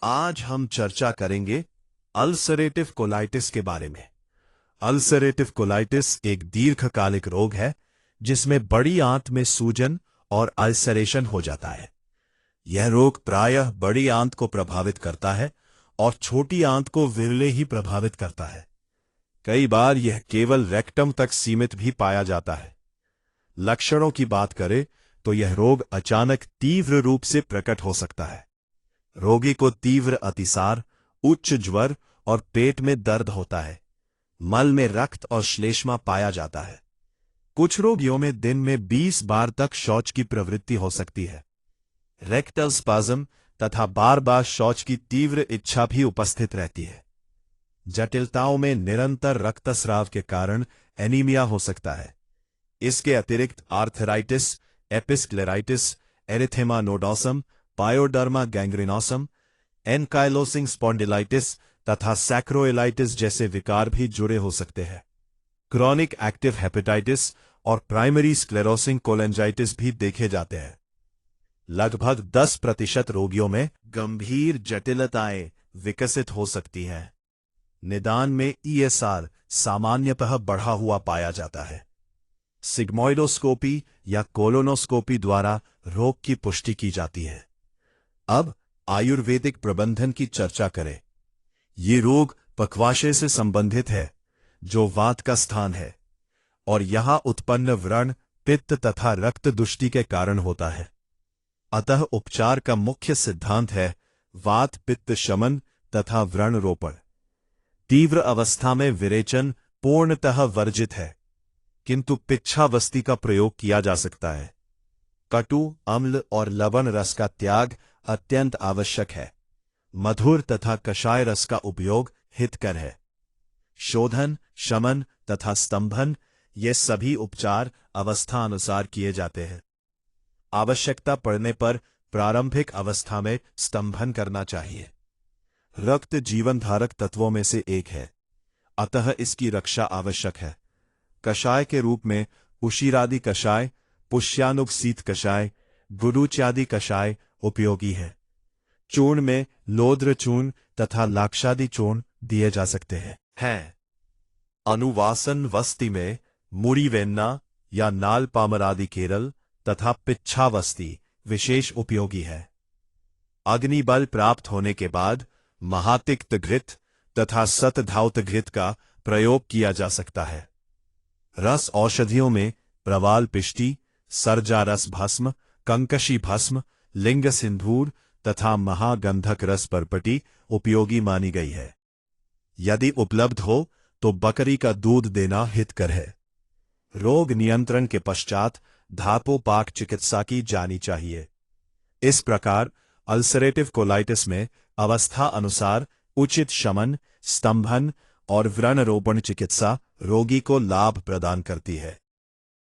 आज हम चर्चा करेंगे अल्सरेटिव कोलाइटिस के बारे में। अल्सरेटिव कोलाइटिस एक दीर्घकालिक रोग है जिसमें बड़ी आंत में सूजन और अल्सरेशन हो जाता है। यह रोग प्रायः बड़ी आंत को प्रभावित करता है और छोटी आंत को विरले ही प्रभावित करता है। कई बार यह केवल रेक्टम तक सीमित भी पाया जाता है। लक्षणों की बात करें तो यह रोग अचानक तीव्र रूप से प्रकट हो सकता है। रोगी को तीव्र अतिसार, उच्च ज्वर और पेट में दर्द होता है। मल में रक्त और श्लेष्मा पाया जाता है। कुछ रोगियों में दिन में 20 बार तक शौच की प्रवृत्ति हो सकती है। रेक्टल स्पाज्म तथा बार बार शौच की तीव्र इच्छा भी उपस्थित रहती है। जटिलताओं में निरंतर रक्तस्राव के कारण एनीमिया हो सकता है। इसके अतिरिक्त arthritis, episcleritis, erythema nodosum, pyoderma gangrenosum, ankylosing spondylitis तथा सैक्रोइलाइटिस जैसे विकार भी जुड़े हो सकते हैं। क्रॉनिक एक्टिव हेपेटाइटिस और प्राइमरी स्क्लेरोसिंग कोलेंजाइटिस भी देखे जाते हैं। लगभग 10% रोगियों में गंभीर जटिलताएं विकसित हो सकती हैं। निदान में ईएसआर सामान्यतः बढ़ा हुआ पाया जाता है। सिग्मोइडोस्कोपी या कोलोनोस्कोपी द्वारा रोग की पुष्टि की जाती है। अब आयुर्वेदिक प्रबंधन की चर्चा करें। ये रोग पक्वाशय से संबंधित है, जो वात का स्थान है, और यहां उत्पन्न व्रण, पित्त तथा रक्त दुष्टि के कारण होता है। अतः उपचार का मुख्य सिद्धांत है वात पित्त शमन तथा व्रण रोपण। तीव्र अवस्था में विरेचन पूर्णतः वर्जित है, किंतु पिच्छावस्ति का प्रयोग किया जा सकता है। कटु, अम्ल और लवण रस का त्याग अत्यंत आवश्यक है। मधुर तथा कषाय रस का उपयोग हितकर है। शोधन, शमन तथा स्तंभन ये सभी उपचार अवस्था अनुसार किए जाते हैं। आवश्यकता पड़ने पर प्रारंभिक अवस्था में स्तंभन करना चाहिए। रक्त जीवनधारक तत्वों में से एक है, अतः इसकी रक्षा आवश्यक है। कषाय के रूप में उशीरादि कषाय, पुष्यानुपसीत कषाय, गुरुच्यादि कषाय उपयोगी है। चूर्ण में लोद्र चूर्ण तथा लाक्षादि चूर्ण दिए जा सकते हैं। अनुवासन वस्ति में मुड़ीवेन्ना या नाल पामरादि केरल तथा पिच्छावस्ति विशेष उपयोगी है। अग्निबल प्राप्त होने के बाद महातिक्त घृत तथा सतधाउत घृत का प्रयोग किया जा सकता है। रस औषधियों में प्रवाल पिष्टी, सर्जा रस भस्म, कंकशी भस्म, लिंग सिंधूर तथा महागंधक रस परपटी उपयोगी मानी गई है। यदि उपलब्ध हो तो बकरी का दूध देना हितकर है। रोग नियंत्रण के पश्चात धापोपाक चिकित्सा की जानी चाहिए। इस प्रकार अल्सरेटिव कोलाइटिस में अवस्था अनुसार उचित शमन, स्तंभन और व्रण रोपण चिकित्सा रोगी को लाभ प्रदान करती है।